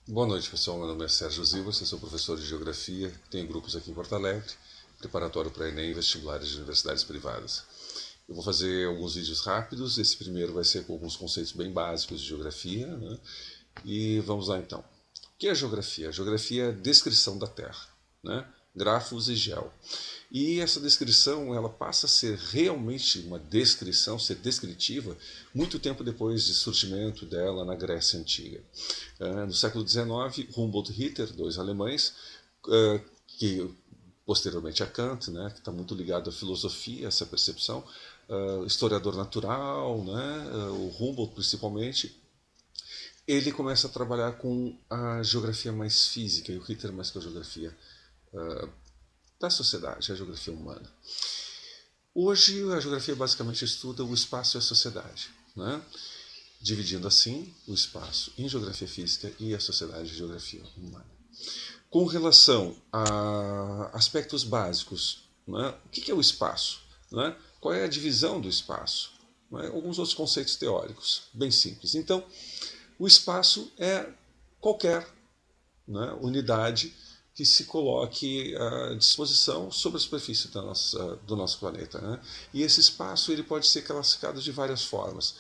Boa noite, pessoal. Meu nome é Sérgio Zilvas, eu sou professor de Geografia, tenho grupos aqui em Porto Alegre, preparatório para Enem e vestibulares de universidades privadas. Eu vou fazer alguns vídeos rápidos, esse primeiro vai ser com alguns conceitos bem básicos de Geografia, né? E vamos lá então. O que é Geografia? Geografia é a descrição da Terra, né? Grafos e geo. E essa descrição ela passa a ser realmente uma descrição, ser descritiva, muito tempo depois de surgimento dela na Grécia Antiga. No século XIX, Humboldt e Ritter, dois alemães, que posteriormente a Kant, né, que está muito ligado à filosofia, essa percepção, historiador natural, né, o Humboldt principalmente, ele começa a trabalhar com a geografia mais física e o Ritter mais com a geografia da sociedade, a geografia humana. Hoje, a geografia basicamente estuda o espaço e a sociedade, né? Dividindo assim o espaço em geografia física e a sociedade em geografia humana. Com relação a aspectos básicos, né? O que é o espaço? Né? Qual é a divisão do espaço? Né? Alguns outros conceitos teóricos, bem simples. Então, o espaço é qualquer, né, unidade que se coloque à disposição sobre a superfície do nosso planeta. Né? E esse espaço ele pode ser classificado de várias formas.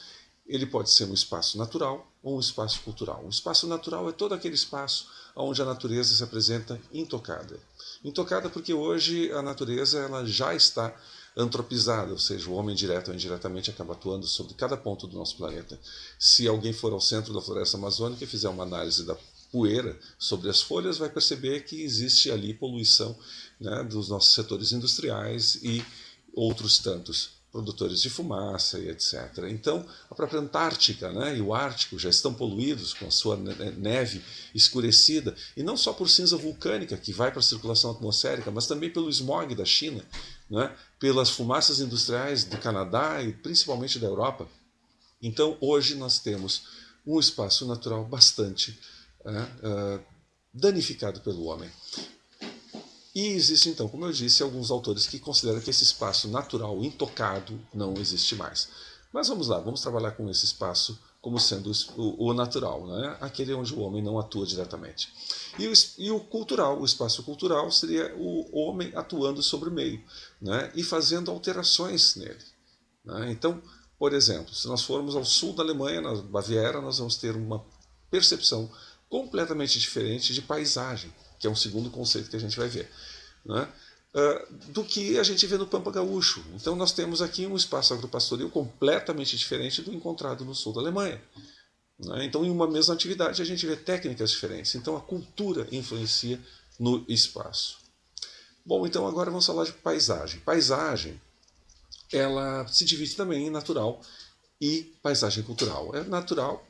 Ele pode ser um espaço natural ou um espaço cultural. O espaço natural é todo aquele espaço onde a natureza se apresenta intocada. Intocada porque hoje a natureza ela já está antropizada, ou seja, o homem direto ou indiretamente acaba atuando sobre cada ponto do nosso planeta. Se alguém for ao centro da floresta amazônica e fizer uma análise da poeira sobre as folhas, vai perceber que existe ali poluição, né, dos nossos setores industriais e outros tantos produtores de fumaça e etc. Então, a própria Antártica, né, e o Ártico já estão poluídos com a sua neve escurecida, e não só por cinza vulcânica que vai para a circulação atmosférica, mas também pelo smog da China, né, pelas fumaças industriais do Canadá e principalmente da Europa. Então, hoje nós temos um espaço natural bastante danificado pelo homem. E existe, então, como eu disse, alguns autores que consideram que esse espaço natural, intocado, não existe mais. Mas vamos lá, vamos trabalhar com esse espaço como sendo o natural, né? Aquele onde o homem não atua diretamente. E o cultural, o espaço cultural, seria o homem atuando sobre o meio, né? E fazendo alterações nele. Né? Então, por exemplo, se nós formos ao sul da Alemanha, na Baviera, nós vamos ter uma percepção completamente diferente de paisagem, que é um segundo conceito que a gente vai ver, né? Do que a gente vê no Pampa Gaúcho. Então nós temos aqui um espaço agropastoril completamente diferente do encontrado no sul da Alemanha. Né? Então em uma mesma atividade a gente vê técnicas diferentes. Então a cultura influencia no espaço. Bom, então agora vamos falar de paisagem. Paisagem ela se divide também em natural e paisagem cultural. É natural,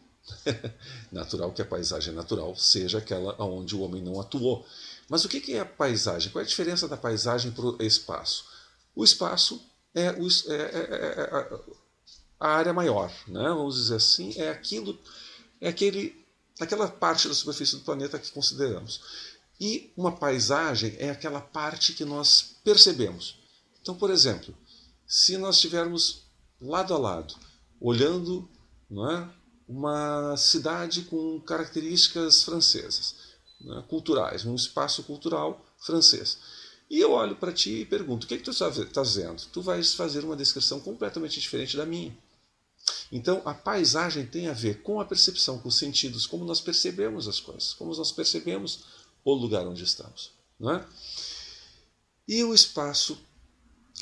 natural que a paisagem natural seja aquela onde o homem não atuou. Mas o que é a paisagem? Qual é a diferença da paisagem para o espaço? O espaço é a área maior, né? Vamos dizer assim, aquela parte da superfície do planeta que consideramos. E uma paisagem é aquela parte que nós percebemos. Então, por exemplo, se nós estivermos lado a lado, olhando, não é, uma cidade com características francesas, né, culturais, um espaço cultural francês. E eu olho para ti e pergunto: o que tu está vendo? Tu vais fazer uma descrição completamente diferente da minha. Então, a paisagem tem a ver com a percepção, com os sentidos, como nós percebemos as coisas, como nós percebemos o lugar onde estamos. Não é? E o espaço,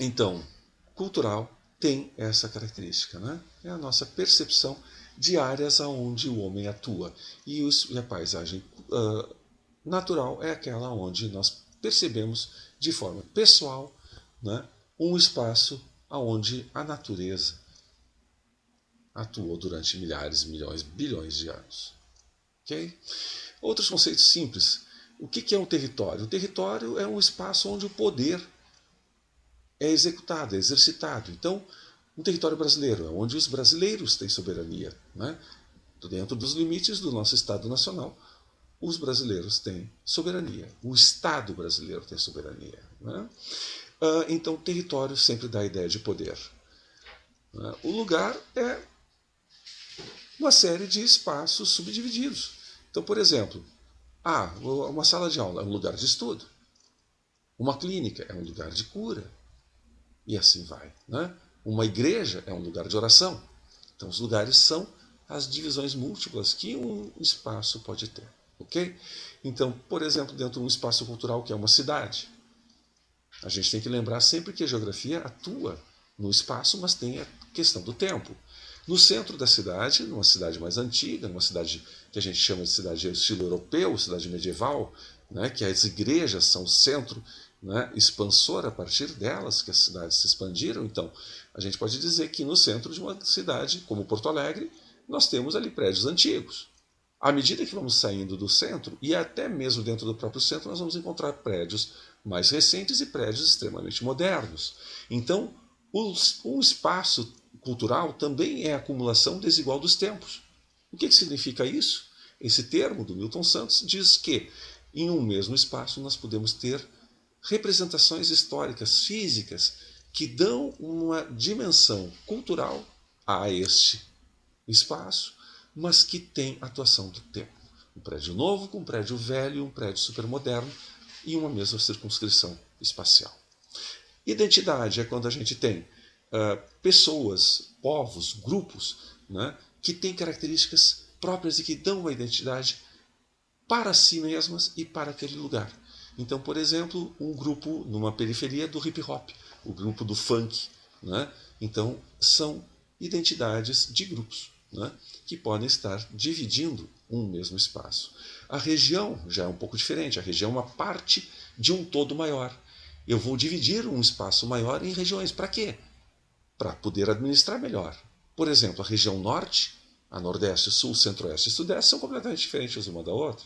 então, cultural tem essa característica. Né? É a nossa percepção de áreas onde o homem atua. E a paisagem natural é aquela onde nós percebemos de forma pessoal, né, um espaço onde a natureza atuou durante milhares, milhões, bilhões de anos. Okay? Outros conceitos simples. O que é um território? O território é um espaço onde o poder é executado, é exercitado. Então, um território brasileiro é onde os brasileiros têm soberania. Né? Dentro dos limites do nosso Estado Nacional, os brasileiros têm soberania. O Estado brasileiro tem soberania. Né? Então, território sempre dá a ideia de poder. O lugar é uma série de espaços subdivididos. Então, por exemplo, Ah, uma sala de aula é um lugar de estudo. Uma clínica é um lugar de cura. E assim vai, né? Uma igreja é um lugar de oração. Então, os lugares são as divisões múltiplas que um espaço pode ter, ok? Então, por exemplo, dentro de um espaço cultural que é uma cidade, a gente tem que lembrar sempre que a geografia atua no espaço, mas tem a questão do tempo. No centro da cidade, numa cidade mais antiga, numa cidade que a gente chama de cidade de estilo europeu, cidade medieval, né, que as igrejas são o centro, né, expansor a partir delas, que as cidades se expandiram. Então, a gente pode dizer que no centro de uma cidade, como Porto Alegre, nós temos ali prédios antigos. À medida que vamos saindo do centro, e até mesmo dentro do próprio centro, nós vamos encontrar prédios mais recentes e prédios extremamente modernos. Então, um espaço cultural também é a acumulação desigual dos tempos. O que significa isso? Esse termo do Milton Santos diz que em um mesmo espaço nós podemos ter representações históricas, físicas, que dão uma dimensão cultural a este espaço, mas que tem atuação do tempo. Um prédio novo com um prédio velho, um prédio supermoderno e uma mesma circunscrição espacial. Identidade é quando a gente tem pessoas, povos, grupos, né, que têm características próprias e que dão uma identidade para si mesmas e para aquele lugar. Então, por exemplo, um grupo numa periferia do hip hop, o grupo do funk, né? Então, são identidades de grupos, né, que podem estar dividindo um mesmo espaço. A região já é um pouco diferente. A região é uma parte de um todo maior. Eu vou dividir um espaço maior em regiões. Para quê? Para poder administrar melhor. Por exemplo, a região norte, a nordeste, sul, centro-oeste e sudeste são completamente diferentes uma da outra.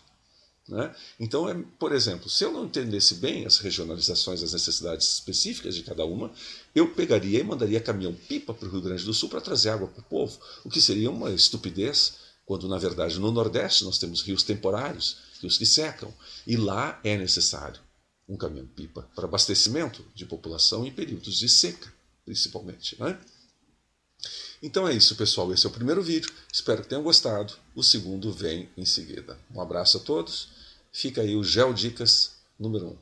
Né? Então, por exemplo, se eu não entendesse bem as regionalizações, as necessidades específicas de cada uma, eu pegaria e mandaria caminhão-pipa para o Rio Grande do Sul para trazer água para o povo, o que seria uma estupidez, quando na verdade no Nordeste nós temos rios temporários, rios que secam, e lá é necessário um caminhão-pipa para abastecimento de população em períodos de seca, principalmente. Né? Então é isso, pessoal. Esse é o primeiro vídeo. Espero que tenham gostado. O segundo vem em seguida. Um abraço a todos. Fica aí o GeoDicas número 1.